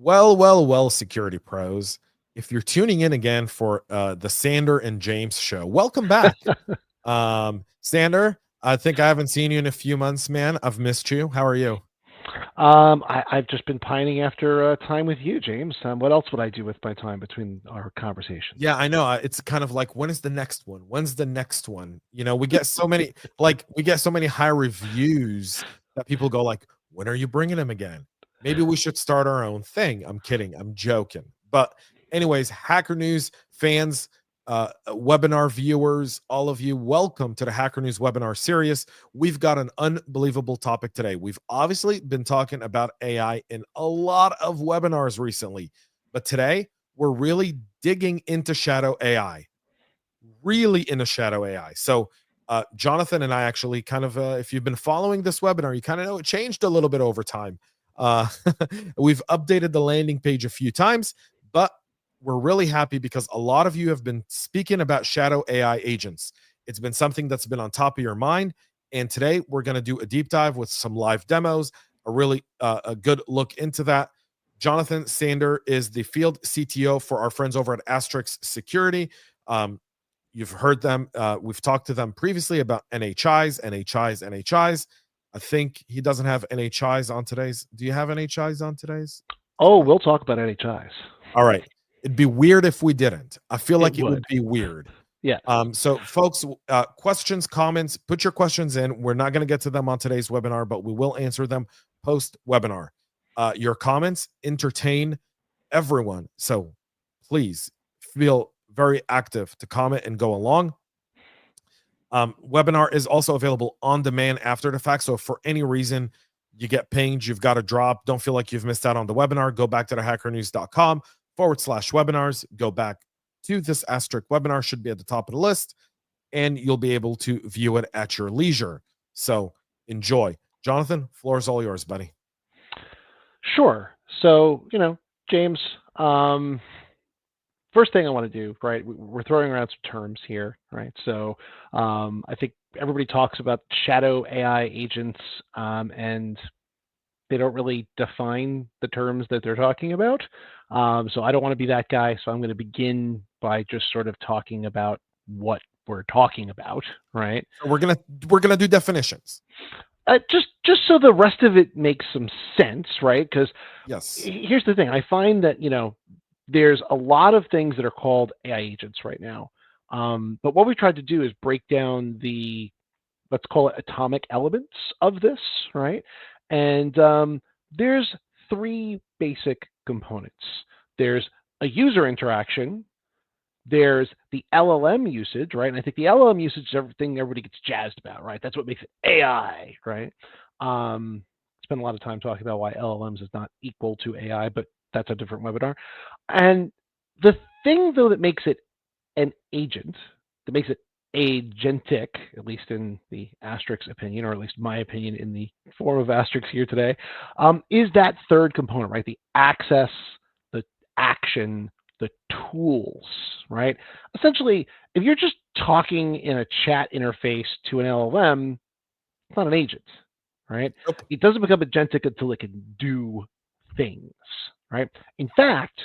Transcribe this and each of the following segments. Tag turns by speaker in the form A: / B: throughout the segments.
A: Well, security pros. If you're tuning in again for the Sander and James show, welcome back. Sander, I think I haven't seen you in a few months, man. I've missed you. How are you?
B: I've just been pining after time with you, James. What else would I do with my time between our conversations?
A: Yeah, I know. It's kind of like, when is the next one? When's the next one? We get so many, high reviews that people go like, when are you bringing him again? Maybe we should start our own thing. I'm kidding. I'm joking. But anyways, Hacker News fans, webinar viewers, all of you, welcome to the Hacker News webinar series. We've got an unbelievable topic today. We've obviously been talking about AI in a lot of webinars recently, but today we're really digging into shadow AI, really into shadow AI. So, Jonathan and I actually kind of, if you've been following this webinar, you kind of know it changed a little bit over time. Uh, we've updated the landing page a few times, but we're really happy because a lot of you have been speaking about shadow AI agents. It's been something that's been on top of your mind. And today we're going to do a deep dive with some live demos, a really a good look into that. Jonathan Sander is the field CTO for our friends over at Asterix Security. You've heard them. We've talked to them previously about NHIs. I think he doesn't have NHIs on today's. Do you have NHIs on today's?
B: Oh, we'll talk about NHIs.
A: All right. It'd be weird if we didn't. I feel like it would be weird.
B: Yeah.
A: So folks, questions, comments, put your questions in. We're not going to get to them on today's webinar, but we will answer them post webinar. Your comments entertain everyone. So please feel very active to comment and go along. Webinar is also available on demand after the fact. So if for any reason you get pinged, you've got to drop, don't feel like you've missed out on the webinar, go back to the hackernews.com/webinars, go back to this asterisk webinar, should be at the top of the list, and you'll be able to view it at your leisure. So enjoy. Jonathan, floor is all yours, buddy.
B: Sure. So, James, first thing I want to do, right? We're throwing around some terms here, right? So I think everybody talks about shadow AI agents, and they don't really define the terms that they're talking about. So I don't want to be that guy. So I'm going to begin by just sort of talking about what we're talking about, right?
A: So we're gonna do definitions.
B: Just so the rest of it makes some sense, right? Because
A: yes,
B: here's the thing: I find that there's a lot of things that are called AI agents right now, but what we tried to do is break down the, let's call it, atomic elements of this, right? And there's three basic components. There's a user interaction. There's the LLM usage, right? And I think the LLM usage is everything everybody gets jazzed about, right? That's what makes it AI, right? Spend a lot of time talking about why LLMs is not equal to AI, but that's a different webinar. And the thing, though, that makes it an agent, that makes it agentic, at least in the Asterix opinion, or at least my opinion in the form of Asterix here today, is that third component, right? The access, the action, the tools, right? Essentially, if you're just talking in a chat interface to an LLM, it's not an agent, right?
A: Nope.
B: It doesn't become agentic until it can do things, right? In fact,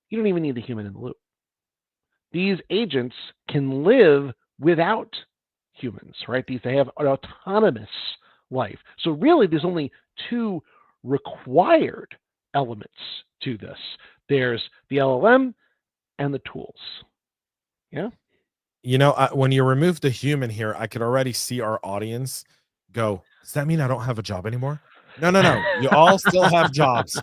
B: you don't even need the human in the loop. These agents can live without humans, right? They have an autonomous life. So really, there's only two required elements to this. There's the LLM and the tools. Yeah.
A: When you remove the human here, I could already see our audience go, does that mean I don't have a job anymore? No. You all still have jobs.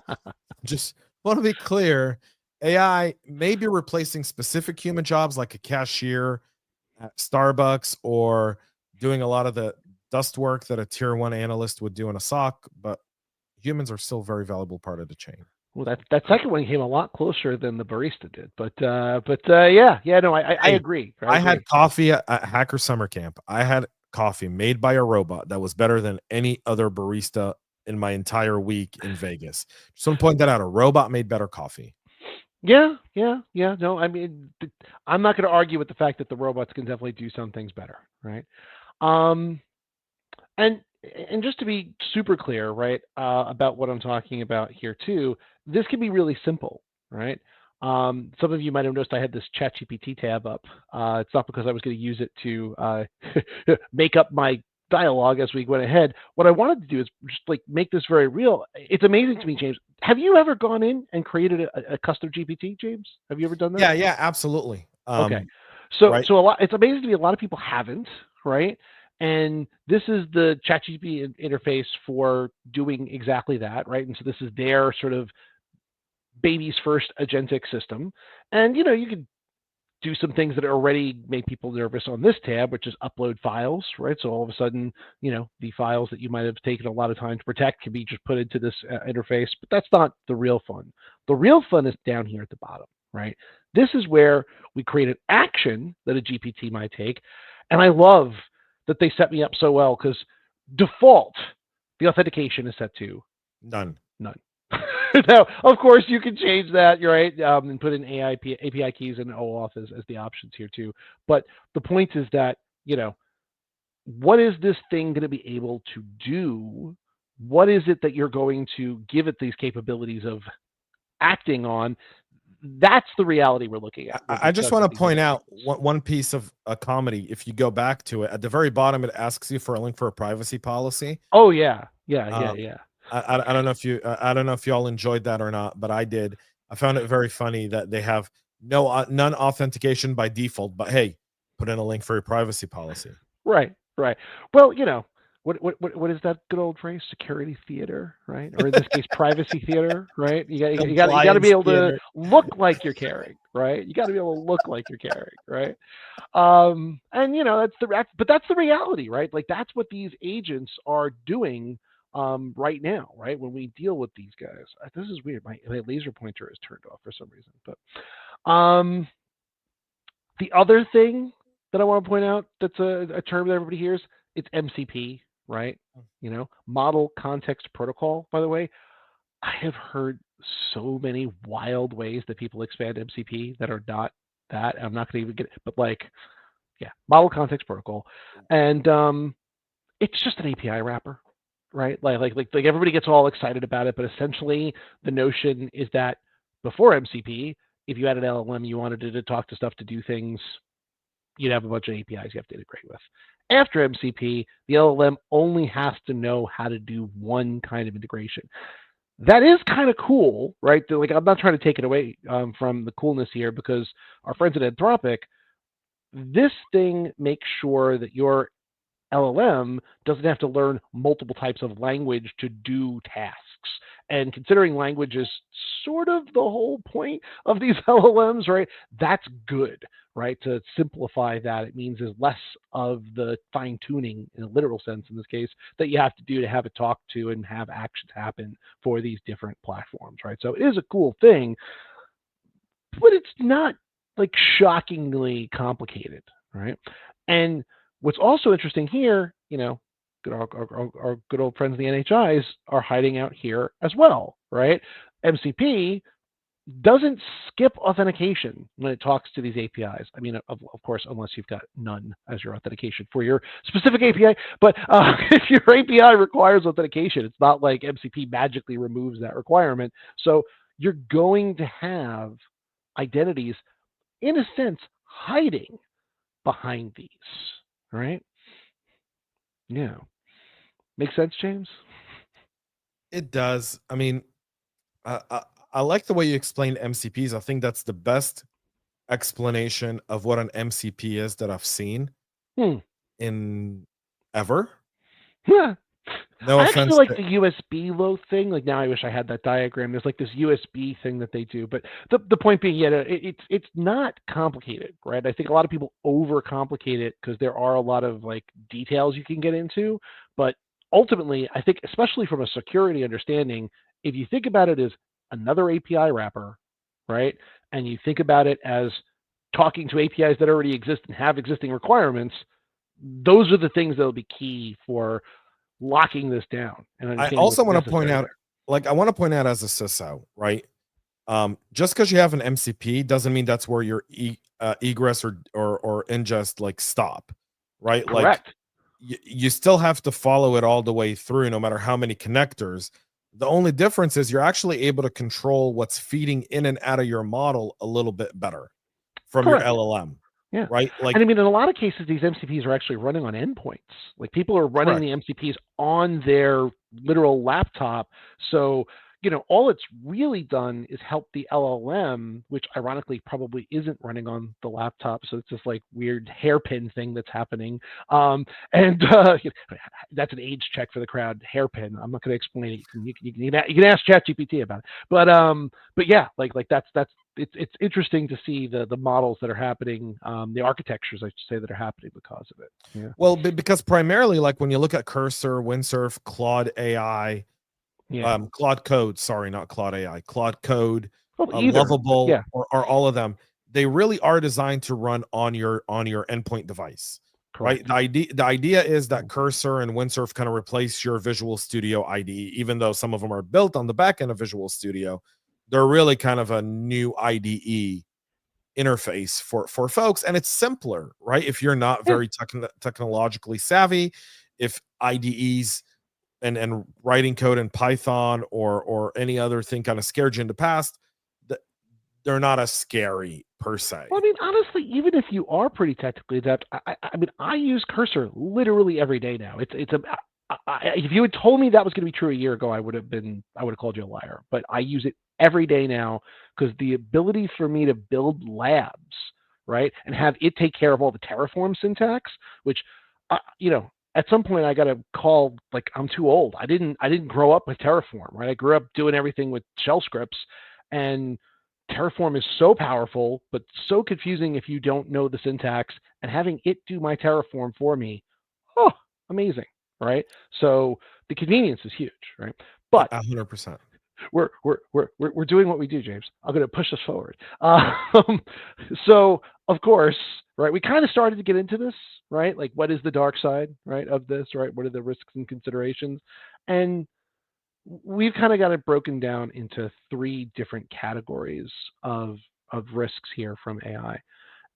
A: Just want to be clear. AI may be replacing specific human jobs like a cashier at Starbucks, or doing a lot of the dust work that a tier 1 analyst would do in a SOC, but humans are still a very valuable part of the chain.
B: Well, that second one came a lot closer than the barista did, but yeah, no, I agree.
A: I had coffee at Hacker Summer Camp. I had coffee made by a robot that was better than any other barista in my entire week in Vegas. Just want to point that out. A robot made better coffee.
B: Yeah. No, I mean, I'm not going to argue with the fact that the robots can definitely do some things better, right? And And just to be super clear, right, about what I'm talking about here too, this can be really simple, right? Some of you might have noticed I had this ChatGPT tab up. It's not because I was going to use it to make up my dialogue as we went ahead. What I wanted to do is just like make this very real. It's amazing to me, James. Have you ever gone in and created a custom GPT, James? Have you ever done that?
A: Yeah, yeah, absolutely.
B: Okay. So
A: Right.
B: so a lot it's amazing to me a lot of people haven't, right? And this is the ChatGPT interface for doing exactly that, right? And so this is their sort of baby's first agentic system. And you could do some things that already make people nervous on this tab, which is upload files, right? So all of a sudden, the files that you might have taken a lot of time to protect can be just put into this interface, but that's not the real fun. The real fun is down here at the bottom, right? This is where we create an action that a GPT might take. And I love that they set me up so well because default, the authentication is set to
A: None.
B: none. Now, of course, you can change that, right? And put in API keys and OAuth as the options here too. But the point is that, what is this thing going to be able to do? What is it that you're going to give it these capabilities of acting on? That's the reality we're looking at once
A: I
B: it
A: just
B: does
A: want
B: what
A: to
B: these
A: point
B: other
A: out
B: things.
A: one piece of a comedy. If you go back to it, at the very bottom, it asks you for a link for a privacy policy.
B: Oh yeah, yeah, yeah,
A: Um,
B: yeah.
A: I don't know if I don't know if y'all enjoyed that or not, but I did. I found it very funny that they have none authentication by default, but hey, put in a link for your privacy policy.
B: Right, right. Well, what is that good old phrase? Security theater, right? Or in this case, privacy theater, right? You got to be
A: Compliance
B: able to
A: theater.
B: look like you're caring, right? You got to be able to look like you're caring, right? And but that's the reality, right? Like that's what these agents are doing right now, right? When we deal with these guys. This is weird. My laser pointer is turned off for some reason, but the other thing that I want to point out that's a term that everybody hears, it's MCP, right? Model Context Protocol, by the way. I have heard so many wild ways that people expand MCP that are not that. I'm not going to even get it, but like, yeah, Model Context Protocol. And it's just an API wrapper, right? Like everybody gets all excited about it, but essentially the notion is that before MCP, if you had an LLM, you wanted it to talk to stuff to do things, you'd have a bunch of APIs you have to integrate with. After MCP, the LLM only has to know how to do one kind of integration. That is kind of cool, right? Like, I'm not trying to take it away from the coolness here because our friends at Anthropic, this thing makes sure that your LLM doesn't have to learn multiple types of language to do tasks. And considering language is sort of the whole point of these LLMs, right? That's good, right? To simplify that, it means there's less of the fine tuning in a literal sense in this case that you have to do to have it talk to and have actions happen for these different platforms, right? So it is a cool thing, but it's not like shockingly complicated, right? And what's also interesting here, our good old friends, the NHIs, are hiding out here as well, right? MCP doesn't skip authentication when it talks to these APIs. I mean, of course, unless you've got none as your authentication for your specific API. But if your API requires authentication, it's not like MCP magically removes that requirement. So you're going to have identities, in a sense, hiding behind these, right? Yeah. Make sense, James?
A: It does. I mean, I, I, I like the way you explained MCPs. I think that's the best explanation of what an MCP is that I've seen
B: Hmm.
A: in ever.
B: Yeah.
A: No
B: I actually
A: offense
B: like
A: to
B: the USB low thing. Like now, I wish I had that diagram. There's like this USB thing that they do, but the point being, it's not complicated, right? I think a lot of people overcomplicate it because there are a lot of like details you can get into, but ultimately, I think especially from a security understanding, if you think about it as another API wrapper, right, and you think about it as talking to APIs that already exist and have existing requirements, those are the things that will be key for locking this down and
A: I
B: understanding
A: also
B: what's
A: want to point
B: necessary
A: out,
B: there.
A: like, I want to point out as a CISO, right? Just because you have an MCP doesn't mean that's where your egress or ingest like stop, right? Like,
B: Correct.
A: you still have to follow it all the way through, no matter how many connectors. The only difference is you're actually able to control what's feeding in and out of your model a little bit better from your
B: Correct.
A: LLM,
B: Yeah.
A: right?
B: And I
A: Like,
B: mean, in a lot of cases, these MCPs are actually running on endpoints. Like people are running
A: correct.
B: the MCPs on their literal laptop. So, all it's really done is help the LLM, which ironically probably isn't running on the laptop. So it's this like weird hairpin thing that's happening. And that's an age check for the crowd. Hairpin. I'm not going to explain it. You can ask ChatGPT about it. But yeah, like that's it's interesting to see the models that are happening, the architectures, I should say, that are happening because of it. Yeah.
A: Well, because primarily, like when you look at Cursor, Windsurf, Claude AI,
B: Yeah.
A: Claude Code, sorry, not Claude AI, Claude Code,
B: Well, either.
A: Lovable,
B: Yeah.
A: or all of them, they really are designed to run on your endpoint device, right?
B: Correct.
A: The idea is that Cursor and Windsurf kind of replace your Visual Studio IDE, even though some of them are built on the back end of Visual Studio. They're really kind of a new IDE interface for folks, and it's simpler, right? If you're not
B: Yeah.
A: very technologically savvy, if IDEs and writing code in Python or any other thing kind of scared you in the past, th- they're not as scary per se.
B: Well, I mean, honestly, even if you are pretty technically adept, I mean, I use Cursor literally every day now. It's a if you had told me that was going to be true a year ago, I would have called you a liar. But I use it every day now because the ability for me to build labs, right, and have it take care of all the Terraform syntax, which, at some point I got to call, like, I'm too old. I didn't grow up with Terraform, right? I grew up doing everything with shell scripts, and Terraform is so powerful, but so confusing if you don't know the syntax. And having it do my Terraform for me, oh, amazing, right? So the convenience is huge, right? But
A: 100%.
B: we're doing what we do, James. I'm going to push us forward. So of course, right? We kind of started to get into this, right? Like, what is the dark side, right, of this, right? What are the risks and considerations? And we've kind of got it broken down into three different categories of risks here from AI.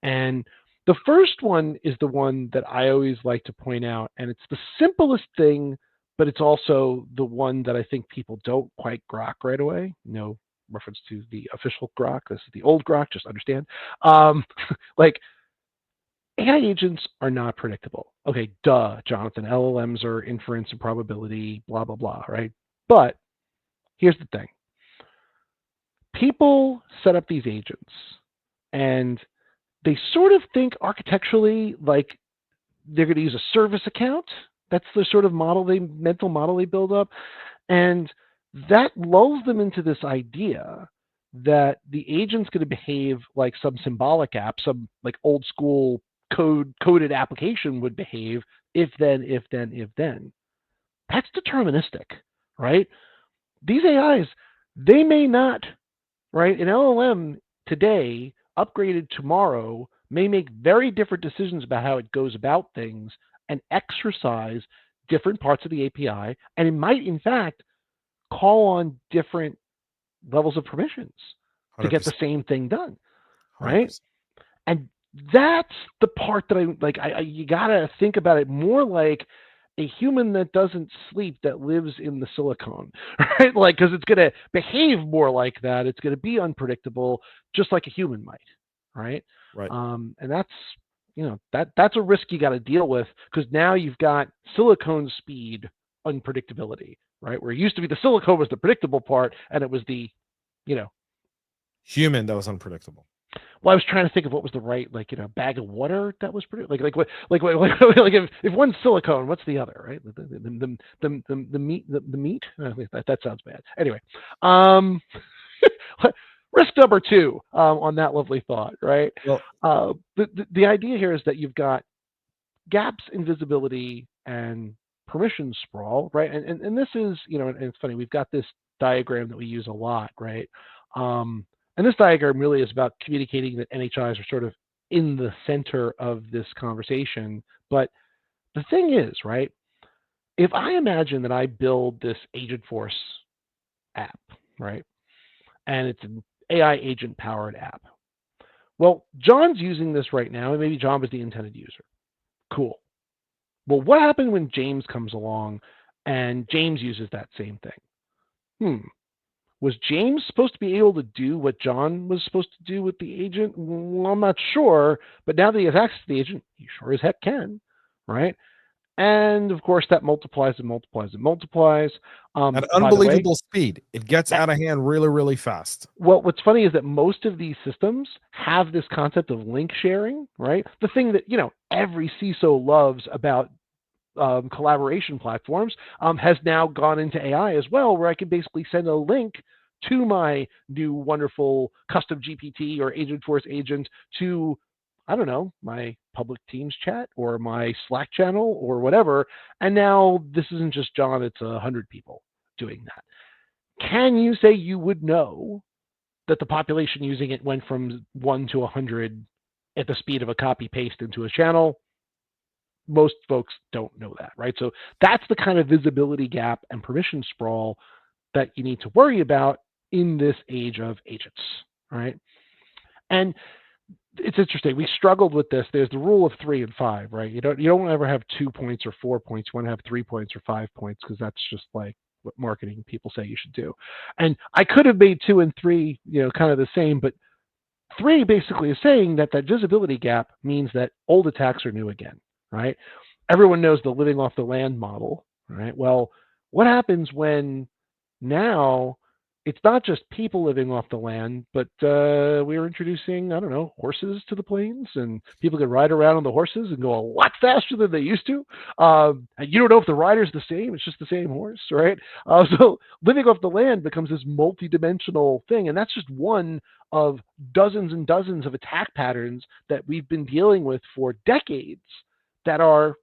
B: And the first one is the one that I always like to point out, and it's the simplest thing, but it's also the one that I think people don't quite grok right away. No reference to the official grok. This is the old grok. Just understand. Like, AI agents are not predictable. Okay, duh, Jonathan. LLMs are inference and probability, blah blah blah, right? But here's the thing: people set up these agents, and they sort of think architecturally like they're going to use a service account. That's the sort of mental model they build up, and that lulls them into this idea that the agent's going to behave like some symbolic app, some like old school coded application would behave. If then, if then, if then. That's deterministic, right? These AIs, they may not, right? An LLM today, upgraded tomorrow, may make very different decisions about how it goes about things and exercise different parts of the API. And it might, in fact, call on different levels of permissions to get the
A: 100%.
B: same thing done, right?
A: 100%.
B: And that's the part that I like. You got to think about it more like a human that doesn't sleep that lives in the silicone, right? Like, because it's going to behave more like that. It's going to be unpredictable, just like a human might, right?
A: Right.
B: And that's that's a risk you got to deal with, because now you've got silicone speed unpredictability, right? Where it used to be the silicone was the predictable part, and it was the you know
A: Human that was unpredictable.
B: well, I was trying to think of what was the right, like, bag of water that was pretty, like if one's silicone, what's the other, right? The meat, the meat. That sounds bad. Anyway, um, risk number two, on that lovely thought, right?
A: Well,
B: The idea here is that you've got gaps in visibility and permission sprawl, right? And this is, and it's funny, we've got this diagram that we use a lot, right? And this diagram really is about communicating that NHIs are sort of in the center of this conversation. But the thing is, right, if I imagine that I build this Agent Force app, right, and it's an AI agent powered app. Well, John's using this right now, and maybe John was the intended user. Cool. Well, what happened when James comes along and James uses that same thing? Was James supposed to be able to do what John was supposed to do with the agent? Well, I'm not sure, but now that he has access to the agent, he sure as heck can, right? And of course, that multiplies and multiplies and multiplies.
A: At
B: By the way,
A: unbelievable speed. It gets out of hand really, really fast.
B: well, what's funny is that most of these systems have this concept of link sharing, right? The thing that every CISO loves about collaboration platforms has now gone into AI as well, where I can basically send a link to my new wonderful custom GPT or Agentforce agent to, I don't know, my public Teams chat or my Slack channel or whatever. And now this isn't just John, it's 100 people doing that. Can you say you would know that the population using it went from 1 to 100 at the speed of a copy paste into a channel? Most folks don't know that, right? So that's the kind of visibility gap and permission sprawl that you need to worry about in this age of agents, right? And it's interesting. We struggled with this. There's the rule of 3 and 5, right? You don't ever have 2 points or 4 points. You want to have 3 points or 5 points because that's just like what marketing people say you should do. And I could have made 2 and 3, kind of the same, but 3 basically is saying that visibility gap means that old attacks are new again, right? Everyone knows the living off the land model, right? Well, what happens when now it's not just people living off the land, but we're introducing, I don't know, horses to the plains, and people can ride around on the horses and go a lot faster than they used to. And you don't know if the rider's the same; it's just the same horse, right? So living off the land becomes this multi-dimensional thing, and that's just one of dozens and dozens of attack patterns that we've been dealing with for decades that are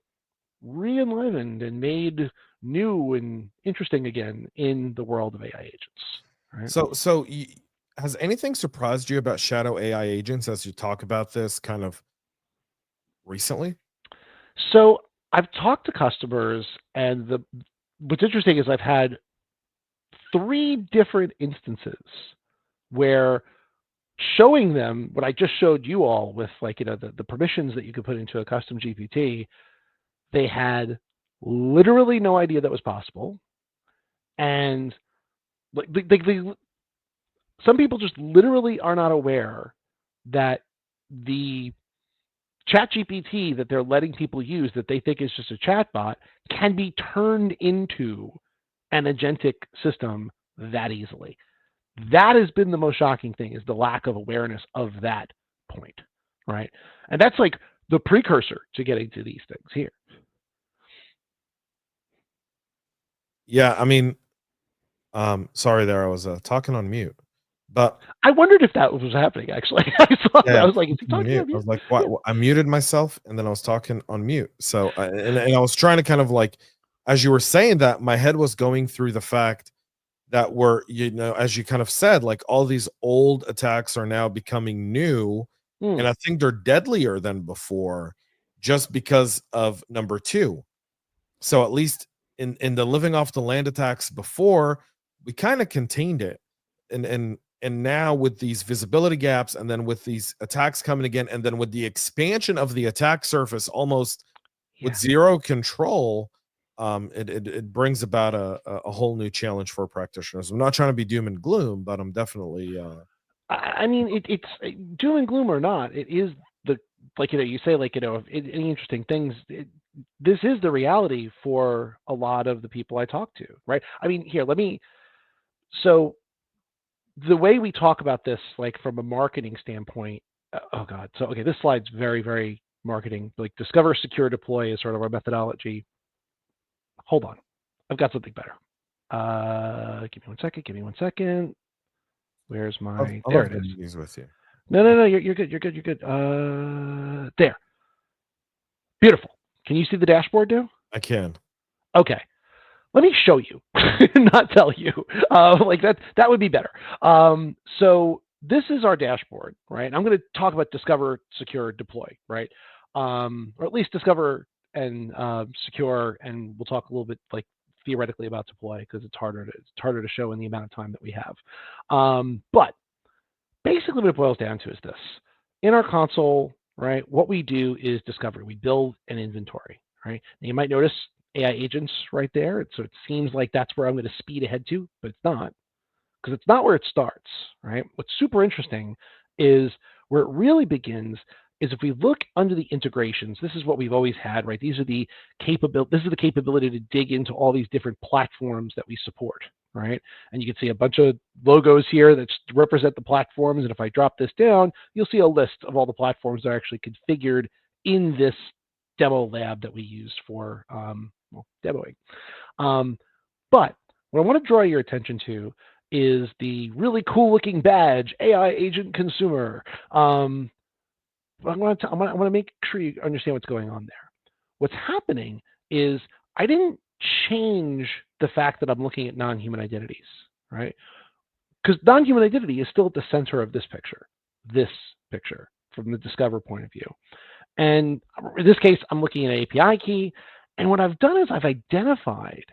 B: re-enlivened and made new and interesting again in the world of AI agents. Right?
A: So has anything surprised you about shadow AI agents as you talk about this kind of recently?
B: So I've talked to customers, and what's interesting is I've had 3 different instances where showing them what I just showed you all with the permissions that you could put into a custom GPT, they had literally no idea that was possible. And some people just literally are not aware that the chat GPT that they're letting people use that they think is just a chatbot can be turned into an agentic system that easily. That has been the most shocking thing, is the lack of awareness of that point, right? And that's like the precursor to getting to these things here.
A: Yeah, I mean, sorry there, I was talking on mute. But
B: I wondered if that was happening, actually. I saw that. I was like, is he talking on
A: I
B: mute?
A: was like, what? I muted myself and then I was talking on mute. So, and I was trying to kind of like, as you were saying that, my head was going through the fact that as you kind of said, like all these old attacks are now becoming new. And I think they're deadlier than before just because of number 2. So at least in the living off the land attacks before, we kind of contained it. And now with these visibility gaps, and then with these attacks coming again, and then with the expansion of the attack surface almost with zero control, it brings about a whole new challenge for practitioners. I'm not trying to be doom and gloom, but I'm definitely
B: I mean, it's doom and gloom or not. It is you say, any interesting things. This is the reality for a lot of the people I talk to, right? I mean, here, so the way we talk about this, like from a marketing standpoint, oh God. So, okay, this slide's very, very marketing. Like discover, secure, deploy is sort of our methodology. Hold on. I've got something better. Give me one second. Where's my,
A: I
B: there
A: love
B: it is.
A: doing these with you.
B: No, you're good. You're good. There. Beautiful. Can you see the dashboard now?
A: I can.
B: Okay. Let me show you, not tell you. Like that would be better. So this is our dashboard, right? I'm going to talk about discover, secure, deploy, right? Or at least discover and secure, and we'll talk a little bit like theoretically about deploy because it's harder to show in the amount of time that we have. But basically what it boils down to is this. In our console, right, what we do is discovery. We build an inventory, right? And you might notice AI agents right there. So it seems like that's where I'm going to speed ahead to, but it's not, because it's not where it starts, right? What's super interesting is where it really begins is if we look under the integrations. This is what we've always had, right? These are the this is the capability to dig into all these different platforms that we support, right? And you can see a bunch of logos here that represent the platforms. And if I drop this down, you'll see a list of all the platforms that are actually configured in this demo lab that we use for demoing. But what I want to draw your attention to is the really cool looking badge, AI Agent Consumer. I want to make sure you understand what's going on there. What's happening is I didn't change the fact that I'm looking at non-human identities, right? Because non-human identity is still at the center of this picture from the Discover point of view. And in this case, I'm looking at an API key. And what I've done is I've identified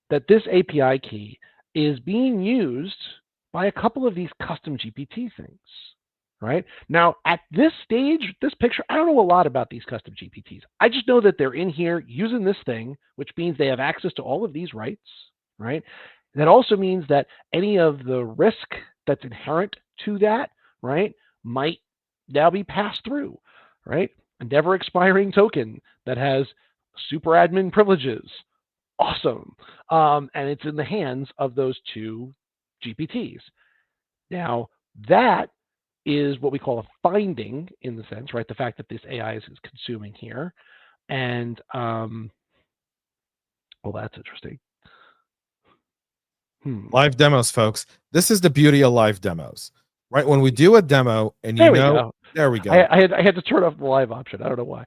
B: that this API key is being used by a couple of these custom GPT things, right? Now, at this stage, this picture, I don't know a lot about these custom GPTs. I just know that they're in here using this thing, which means they have access to all of these rights, right? That also means that any of the risk that's inherent to that, right, might now be passed through, right? A never expiring token that has super admin privileges. Awesome. And it's in the hands of those two GPTs. Now, that is what we call a finding in the sense, right? The fact that this AI is consuming here. And, well, that's interesting.
A: Live demos, folks. This is the beauty of live demos, right? When we do a demo and
B: there we go. I had to turn off the live option. I don't know why.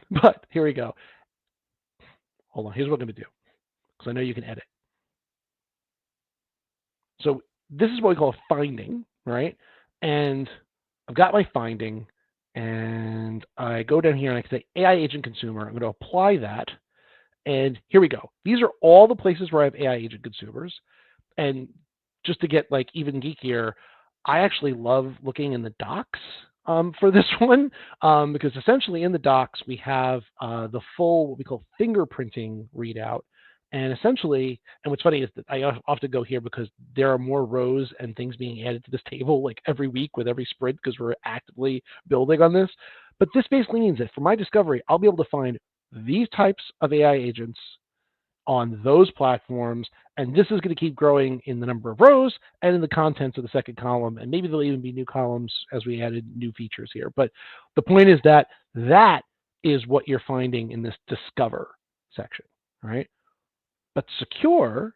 B: But here we go. Hold on. Here's what I'm going to do, because I know you can edit. So this is what we call a finding, right? And I've got my finding, and I go down here and I can say AI agent consumer. I'm going to apply that. And here we go. These are all the places where I have AI agent consumers. And just to get like even geekier, I actually love looking in the docs for this one, because essentially in the docs we have the full what we call fingerprinting readout. And essentially, and what's funny is that I often go here because there are more rows and things being added to this table like every week with every sprint because we're actively building on this. But this basically means that for my discovery, I'll be able to find these types of AI agents on those platforms, and this is going to keep growing in the number of rows and in the contents of the second column, and maybe there'll even be new columns as we added new features here. But the point is that that is what you're finding in this discover section, right? But secure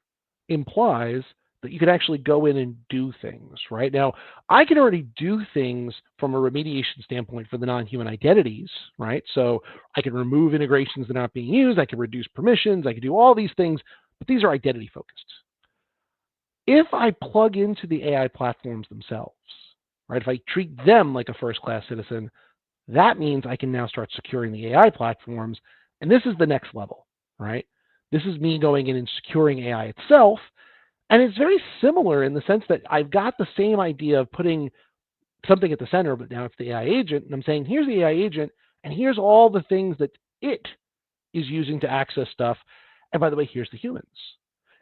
B: implies that you can actually go in and do things, right? Now, I can already do things from a remediation standpoint for the non-human identities, right? So I can remove integrations that are not being used. I can reduce permissions. I can do all these things, but these are identity focused. If I plug into the AI platforms themselves, right? If I treat them like a first-class citizen, that means I can now start securing the AI platforms. And this is the next level, right? This is me going in and securing AI itself. And it's very similar in the sense that I've got the same idea of putting something at the center, but now it's the AI agent. And I'm saying, here's the AI agent, and here's all the things that it is using to access stuff. And by the way, here's the humans.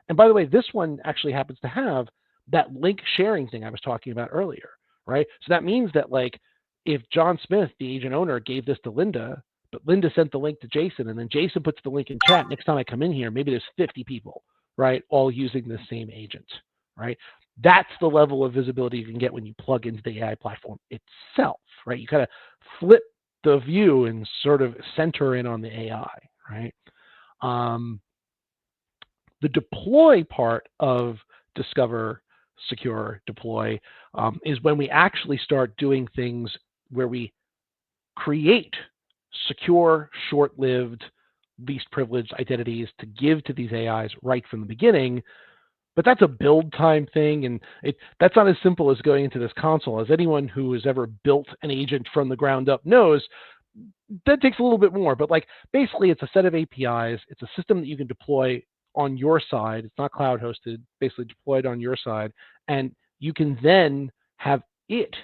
B: And by the way, this one actually happens to have that link sharing thing I was talking about earlier, right? So that means that like if John Smith, the agent owner, gave this to Linda, but Linda sent the link to Jason, and then Jason puts the link in chat, next time I come in here, maybe there's 50 people, right, all using the same agent, right? That's the level of visibility you can get when you plug into the AI platform itself, right? You kind of flip the view and sort of center in on the AI, right? The deploy part of Discover, Secure, Deploy is when we actually start doing things where we create secure, short-lived, least privileged identities to give to these AIs right from the beginning. But that's a build time thing, and that's not as simple as going into this console. As anyone who has ever built an agent from the ground up knows, that takes a little bit more. But like basically, it's a set of APIs. It's a system that you can deploy on your side. It's not cloud hosted, basically deployed on your side. And you can then have it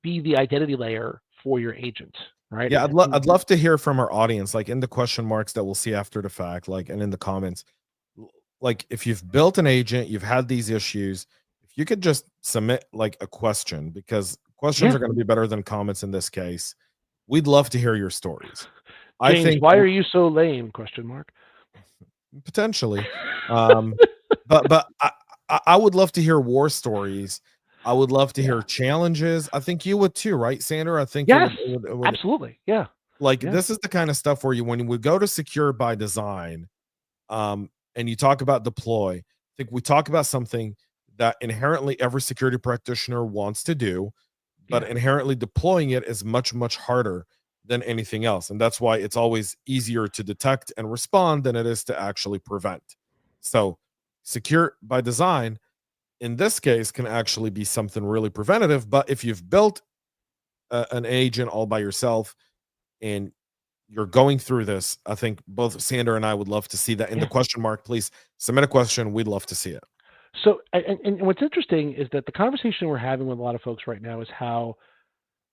B: be the identity layer for your agent, right?
A: Yeah, I'd love to hear from our audience, like in the question marks that we'll see after the fact, like, and in the comments. Like, if you've built an agent, you've had these issues, if you could just submit like a question, because questions
B: Yeah,
A: are going to be better than comments in this case. We'd love to hear your stories. I
B: James,
A: think
B: why are you so lame? Question mark.
A: potentially, um, but I would love to hear war stories. I would love to
B: Yeah.
A: hear challenges. I think you would too, right, Sandra? I think
B: Yes,
A: it would
B: absolutely. Yeah,
A: like,
B: yeah,
A: this is the kind of stuff where you, when you would go to secure by design, and you talk about deploy, I think we talk about something that inherently every security practitioner wants to do, but
B: yeah,
A: inherently deploying it is much, much harder than anything else. And that's why it's always easier to detect and respond than it is to actually prevent. So, secure by design in this case can actually be something really preventative. But if you've built an agent all by yourself and you're going through this, I think both Sander and I would love to see that in the
B: yeah.
A: question mark. Please submit a question. We'd love to see it.
B: So, and what's interesting is that the conversation we're having with a lot of folks right now is how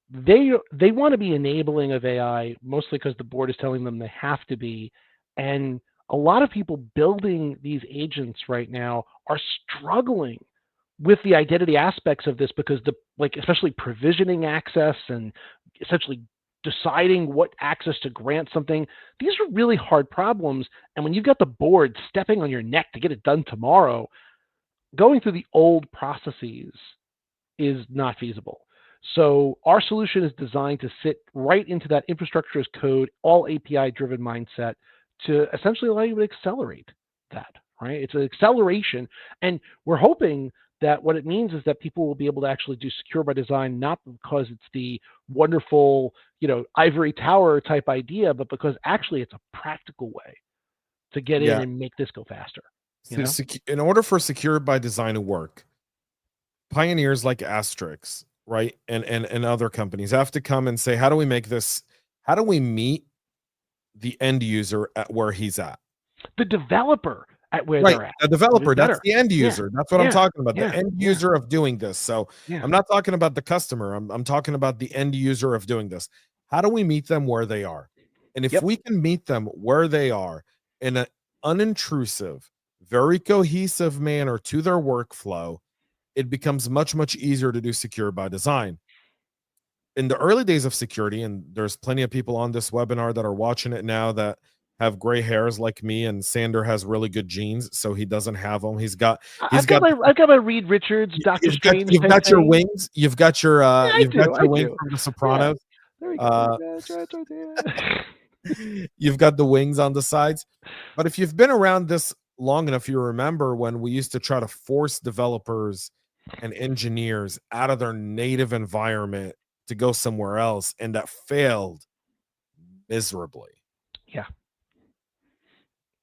B: they want to be enabling of AI, mostly because the board is telling them they have to be, and a lot of people building these agents right now are struggling with the identity aspects of this because especially provisioning access and essentially deciding what access to grant something, these are really hard problems. And when you've got the board stepping on your neck to get it done tomorrow, going through the old processes is not feasible. So our solution is designed to sit right into that infrastructure as code, all API driven mindset to essentially allow you to accelerate that, right? It's an acceleration. And we're hoping that what it means is that people will be able to actually do secure by design, not because it's the wonderful, ivory tower type idea, but because actually it's a practical way to get in
A: Yeah.
B: and make this go faster, you
A: So,
B: know?
A: in order for secure by design to work, pioneers like Asterix, right, and other companies have to come and say, how do we make this? How do we meet the end user at where he's at?
B: The developer at where
A: Right,
B: they're at,
A: the
B: even
A: developer, that's
B: better.
A: the end
B: Yeah,
A: user. That's what I'm
B: yeah,
A: talking about, the
B: yeah,
A: end
B: yeah,
A: user of doing this. So,
B: yeah.
A: I'm not talking about the customer. I'm talking about the end user of doing this. How do we meet them where they are? And if
B: Yep.
A: we can meet them where they are in an unintrusive, very cohesive manner to their workflow, it becomes much, much easier to do secure by design. In the early days of security, and there's plenty of people on this webinar that are watching it now that have gray hairs like me, and Sander has really good genes, so he doesn't have them.
B: I've
A: He's
B: got
A: got
B: my Reed Richards, Doctor Strange
A: you've
B: type
A: got your
B: thing.
A: wings,
B: Yeah,
A: you've got
B: I
A: your wings
B: do.
A: from The
B: Yeah,
A: Sopranos.
B: there we go.
A: Uh,
B: Yeah, it's right there.
A: you've got the wings on the sides. But if you've been around this long enough, you remember when we used to try to force developers and engineers out of their native environment to go somewhere else, and that failed miserably.
B: Yeah.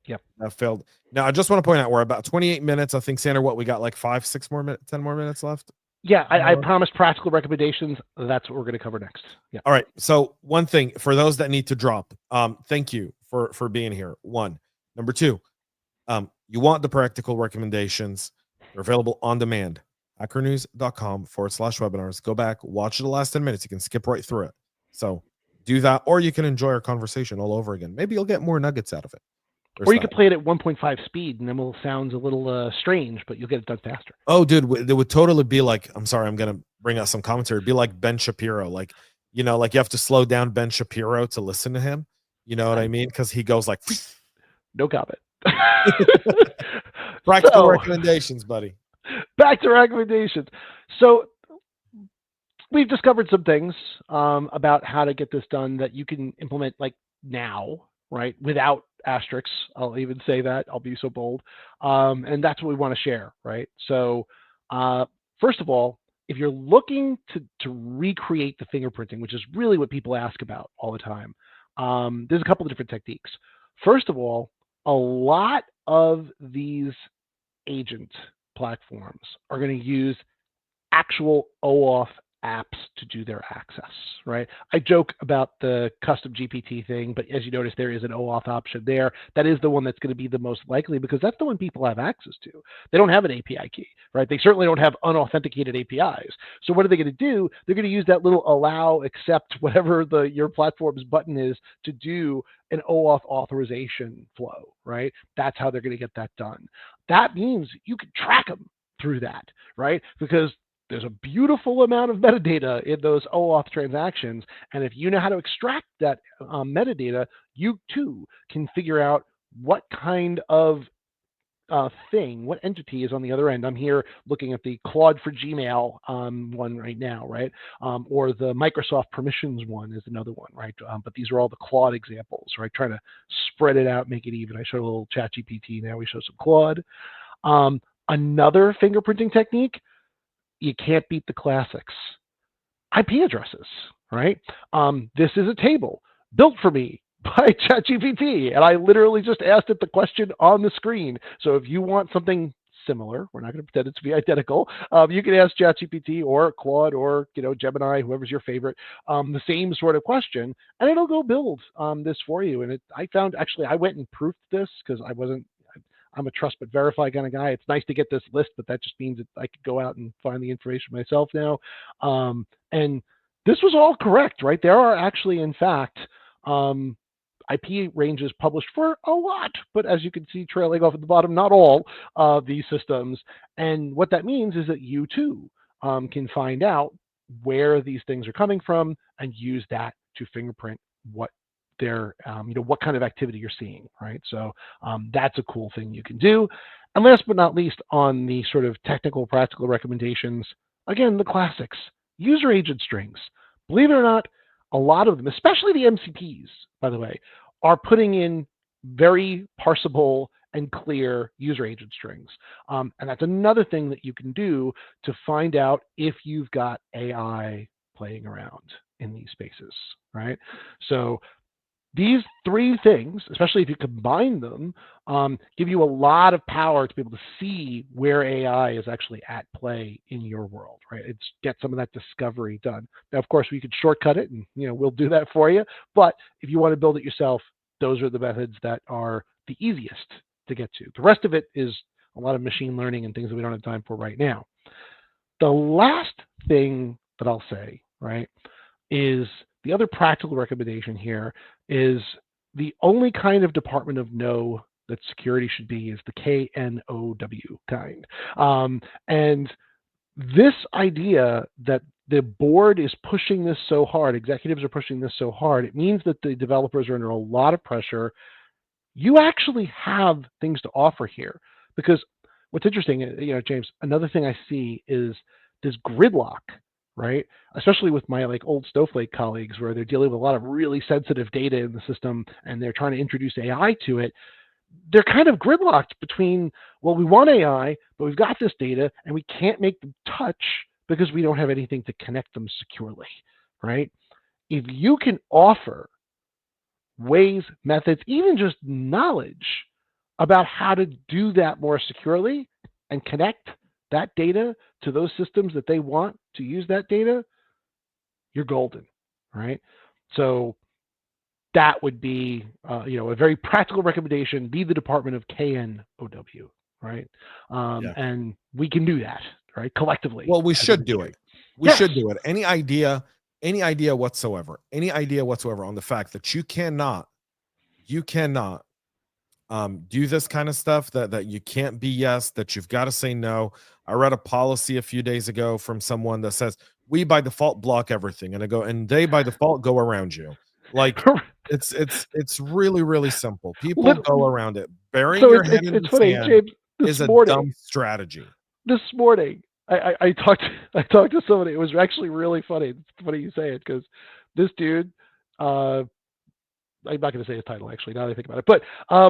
B: Yep.
A: That failed. Now, I just want to point out we're about 28 minutes. I think, Sandra, what we got, like 5, 6 more minutes, 10 more minutes left.
B: Yeah, I promised practical recommendations. That's what we're going to cover next. Yeah.
A: All right. So, one thing for those that need to drop, thank you for being here. One. Number two, you want the practical recommendations. They're available on demand. hackernews.com/webinars. Go back, watch the last 10 minutes. You can skip right through it. So do that, or you can enjoy our conversation all over again. Maybe you'll get more nuggets out of it. There's
B: Or you
A: that.
B: could play it at 1.5 speed, and then it sounds a little strange, but you'll get it done faster.
A: Oh, dude, it would totally be like, I'm sorry, I'm gonna bring out some commentary. It'd be like Ben Shapiro, like, like you have to slow down Ben Shapiro to listen to him. You know what I mean? Because he goes like
B: No comment.
A: practical
B: So
A: recommendations, buddy.
B: back to recommendations. So we've discovered some things about how to get this done that you can implement like now, right? Without asterisks. I'll even say that. I'll be so bold. And that's what we want to share, right? So first of all, if you're looking to recreate the fingerprinting, which is really what people ask about all the time, there's a couple of different techniques. First of all, a lot of these agent platforms are going to use actual OAuth apps to do their access, right? I joke about the custom GPT thing, but as you notice, there is an OAuth option there. That is the one that's going to be the most likely because that's the one people have access to. They don't have an API key, right? They certainly don't have unauthenticated APIs. So what are they going to do? They're going to use that little allow, accept, whatever your platform's button is to do an OAuth authorization flow, right? That's how they're going to get that done. That means you can track them through that, right? Because there's a beautiful amount of metadata in those OAuth transactions. And if you know how to extract that metadata, you too can figure out what kind of what entity is on the other end. I'm here looking at the Claude for Gmail one right now, right? Or the Microsoft permissions one is another one, right? But these are all the Claude examples, right? Trying to spread it out, make it even. I showed a little ChatGPT, now we show some Claude. Another fingerprinting technique, you can't beat the classics. IP addresses, right? This is a table built for me by ChatGPT, and I literally just asked it the question on the screen. So if you want something similar, we're not going to pretend it to be identical. You can ask ChatGPT or Claude or Gemini, whoever's your favorite, the same sort of question, and it'll go build this for you. And I found actually I went and proofed this because I'm a trust but verify kind of guy. It's nice to get this list, but that just means that I could go out and find the information myself now. And this was all correct, right? There are actually, in fact, IP ranges published for a lot, but as you can see trailing off at the bottom, not all of these systems. And what that means is that you too can find out where these things are coming from and use that to fingerprint what they're, what kind of activity you're seeing, right? So that's a cool thing you can do. And last but not least, on the sort of technical, practical recommendations, again, the classics, user agent strings. Believe it or not, a lot of them, especially the MCPs, by the way, are putting in very parsable and clear user agent strings. And that's another thing that you can do to find out if you've got AI playing around in these spaces, right? So these three things, especially if you combine them, give you a lot of power to be able to see where AI is actually at play in your world, right? It's get some of that discovery done. Now, of course, we could shortcut it, and we'll do that for you. But if you want to build it yourself, those are the methods that are the easiest to get to. The rest of it is a lot of machine learning and things that we don't have time for right now. The last thing that I'll say, right, is the other practical recommendation here is the only kind of department of know that security should be is the KNOW kind. And this idea that the board is pushing this so hard, executives are pushing this so hard, it means that the developers are under a lot of pressure. You actually have things to offer here because what's interesting, James, another thing I see is this gridlock, right? Especially with my old Snowflake colleagues where they're dealing with a lot of really sensitive data in the system and they're trying to introduce AI to it. They're kind of gridlocked between, well, we want AI, but we've got this data and we can't make them touch because we don't have anything to connect them securely, right? If you can offer ways, methods, even just knowledge about how to do that more securely and connect that data to those systems that they want to use that data, you're golden, right? So that would be, a very practical recommendation. Be the department of KNOW, right?
A: Yeah.
B: And we can do that, right? Collectively.
A: Well, we
B: as an
A: should do
B: industry.
A: it. We
B: Yes.
A: should do it. Any idea whatsoever, on the fact that you cannot do this kind of stuff, that you can't BS, that you've got to say no. I read a policy a few days ago from someone that says we by default block everything, and they by default go around you. Like it's really, really simple. People
B: Lit-
A: go around it. Burying
B: so
A: your
B: it's,
A: head
B: it's,
A: in
B: it's
A: the
B: funny,
A: sand
B: James, this
A: is a
B: morning,
A: dumb strategy.
B: this morning, I talked I talked to somebody. It was actually really funny. It's funny you say it because this dude, I'm not going to say his title actually. Now that I think about it, but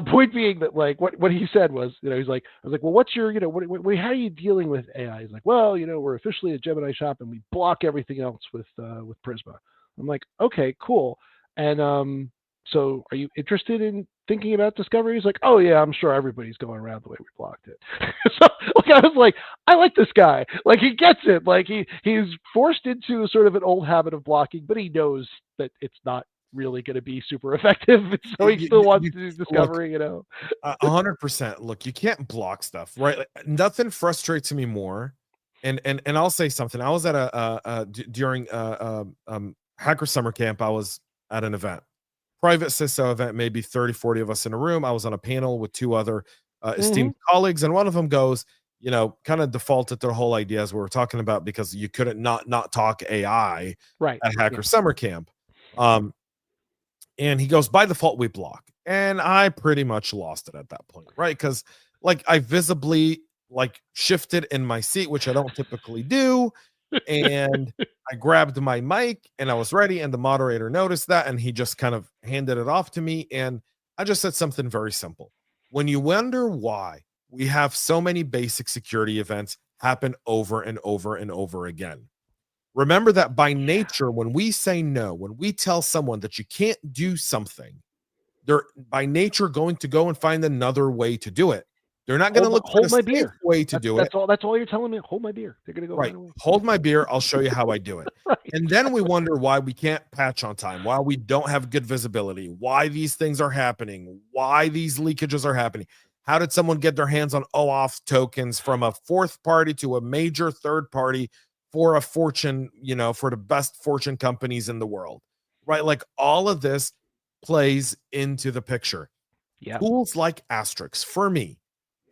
B: point being that what he said was, he's like, I was like, well, what's your, how are you dealing with AI? He's like, well, we're officially a Gemini shop and we block everything else with Prisma. I'm like, okay, cool. And so are you interested in thinking about discovery? He's like, oh yeah, I'm sure everybody's going around the way we blocked it. So like, I was like, I like this guy. Like, he gets it. Like, he's forced into sort of an old habit of blocking, but he knows that it's not really going to be super effective. So he still wants to do
A: Look,
B: discovery,
A: 100%. Look, you can't block stuff, right? Like, nothing frustrates me more. And I'll say something. I was at during Hacker Summer Camp. I was at an event, private CISO event, maybe 30, 40 of us in a room. I was on a panel with two other esteemed colleagues, and one of them goes, kind of defaulted to the whole idea as we were talking about, because you couldn't not talk AI
B: right?
A: at Hacker Summer Camp. And he goes, by default, we block. And I pretty much lost it at that point, right? Because like, I visibly like shifted in my seat, which I don't typically do. And I grabbed my mic and I was ready. And the moderator noticed that, and he just kind of handed it off to me. And I just said something very simple. When you wonder why we have so many basic security events happen over and over and over again, remember that by nature, when we say no, when we tell someone that you can't do something, they're by nature going to go and find another way to do it. They're not going to look for the
B: my
A: safe
B: beer.
A: way to do it.
B: That's all you're telling me. Hold my beer. They're going to go
A: Right.
B: right away.
A: Hold my beer. I'll show you how I do it.
B: Right.
A: And then we wonder why we can't patch on time, why we don't have good visibility, why these things are happening, why these leakages are happening. How did someone get their hands on OAuth tokens from a fourth party to a major third party for a fortune, for the best fortune companies in the world, right? Like, all of this plays into the picture.
B: Yeah.
A: Tools like Asterix, for me,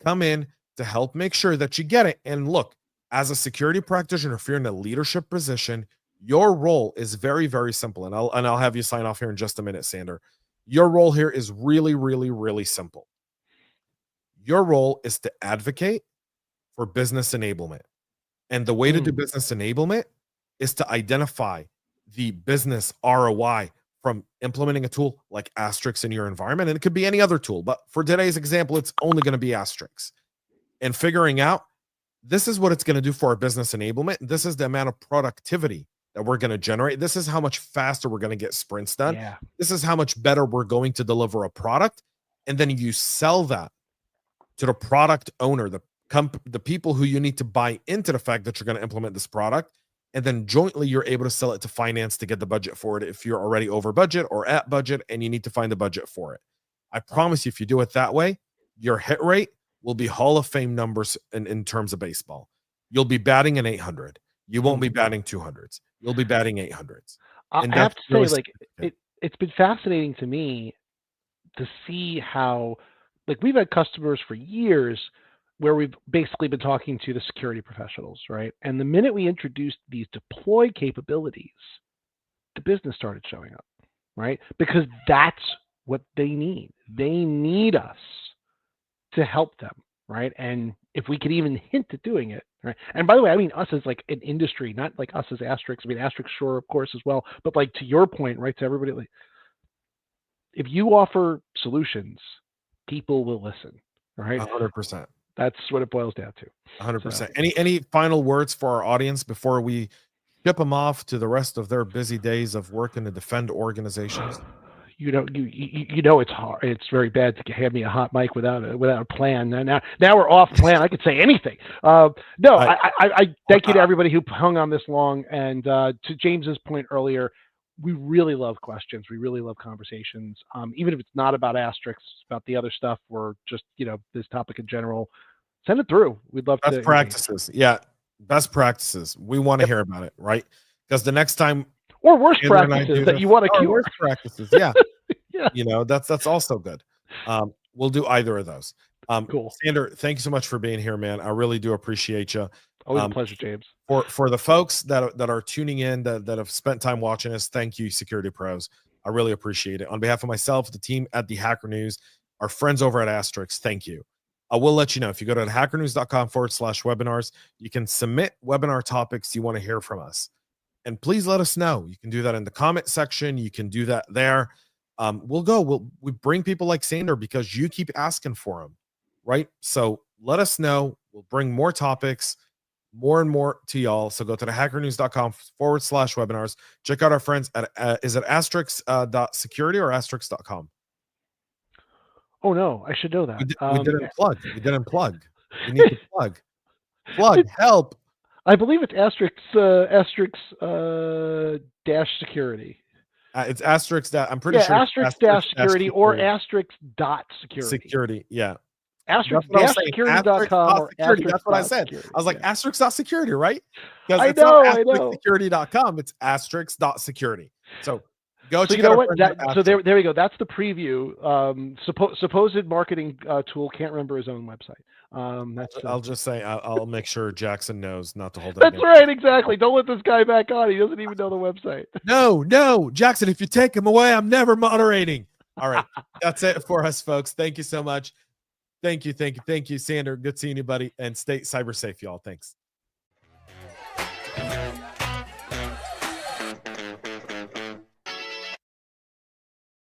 A: come in to help make sure that you get it. And look, as a security practitioner, if you're in a leadership position, your role is very, very simple. And I'll have you sign off here in just a minute, Sander. Your role here is really, really, really simple. Your role is to advocate for business enablement. And the way to do business enablement is to identify the business ROI from implementing a tool like Asterix in your environment. And it could be any other tool, but for today's example, it's only going to be Asterix. And figuring out, this is what it's going to do for our business enablement. This is the amount of productivity that we're going to generate. This is how much faster we're going to get sprints done.
B: Yeah.
A: This is how much better we're going to deliver a product. And then you sell that to the product owner, the people who you need to buy into the fact that you're going to implement this product. And then jointly, you're able to sell it to finance to get the budget for it if you're already over budget or at budget and you need to find the budget for it. I promise you, if you do it that way, your hit rate will be Hall of Fame numbers in terms of baseball. You'll be batting an 800. You won't be batting 200s. You'll be batting 800s.
B: I have to say, like, it's been fascinating to me to see how, like, we've had customers for years where we've basically been talking to the security professionals, right? And the minute we introduced these deploy capabilities, the business started showing up, right? Because that's what they need. They need us to help them, right? And if we could even hint at doing it, right? And by the way, I mean us as like an industry, not like us as Asterix. I mean, Asterix, sure, of course, as well. But like, to your point, right, to everybody, like, if you offer solutions, people will listen, right?
A: 100%.
B: That's what it boils down to.
A: 100%.
B: So,
A: Any final words for our audience before we ship them off to the rest of their busy days of working to defend organizations?
B: You know it's hard. It's very bad to hand me a hot mic without a plan. Now we're off plan. I could say anything. I thank you to everybody who hung on this long. And to James's point earlier, we really love questions. We really love conversations. Even if it's not about Asterix, about the other stuff, or just this topic in general, send it through. We'd love
A: best practices. Yeah, best practices. We want to hear about it, right? Because the next time,
B: or worst practices that you want to cure.
A: Worst practices, yeah.
B: Yeah.
A: That's also good. We'll do either of those.
B: Cool.
A: Sander, thank you so much for being here, man. I really do appreciate you.
B: Always a pleasure, James.
A: For the folks that are tuning in, that have spent time watching us, thank you, security pros. I really appreciate it. On behalf of myself, the team at the Hacker News, our friends over at Asterix, thank you. I will let you know, if you go to hackernews.com/webinars, you can submit webinar topics you want to hear from us. And please let us know. You can do that in the comment section. You can do that there. We bring people like Sander because you keep asking for them, right? So let us know. We'll bring more topics, more and more to y'all. So go to the hackernews.com/webinars. Check out our friends at is it asterix.security or asterix.com?
B: Oh no, I should know that.
A: We didn't plug. We didn't plug. We need to plug. Plug. Help.
B: I believe it's dash security.
A: It's asterisk that I'm pretty
B: Yeah,
A: sure it's
B: asterisk dash security or
A: security.
B: asterisk dot security.
A: Security. Yeah.
B: Asterisk
A: That's what I was
B: dash
A: saying.
B: security.com or
A: Security.
B: asterisk
A: That's what I
B: dot
A: said.
B: security.
A: I was like,
B: Yeah.
A: asterisk.security, right? Because
B: I
A: it's not
B: know.
A: asterisk.security.com. It's asterisk.security. So go
B: So
A: check
B: you know
A: out our
B: what?
A: friends at
B: So
A: Asterisk.
B: there we go. That's the preview. Supposed marketing tool can't remember his own website.
A: I'll just say I'll make sure Jackson knows not to hold it.
B: That's right, exactly. Don't let this guy back on. He doesn't even know the website.
A: No, Jackson. If you take him away, I'm never moderating. All right, that's it for us, folks. Thank you so much. Thank you, Sander. Good seeing you, buddy. And stay cyber safe, y'all. Thanks.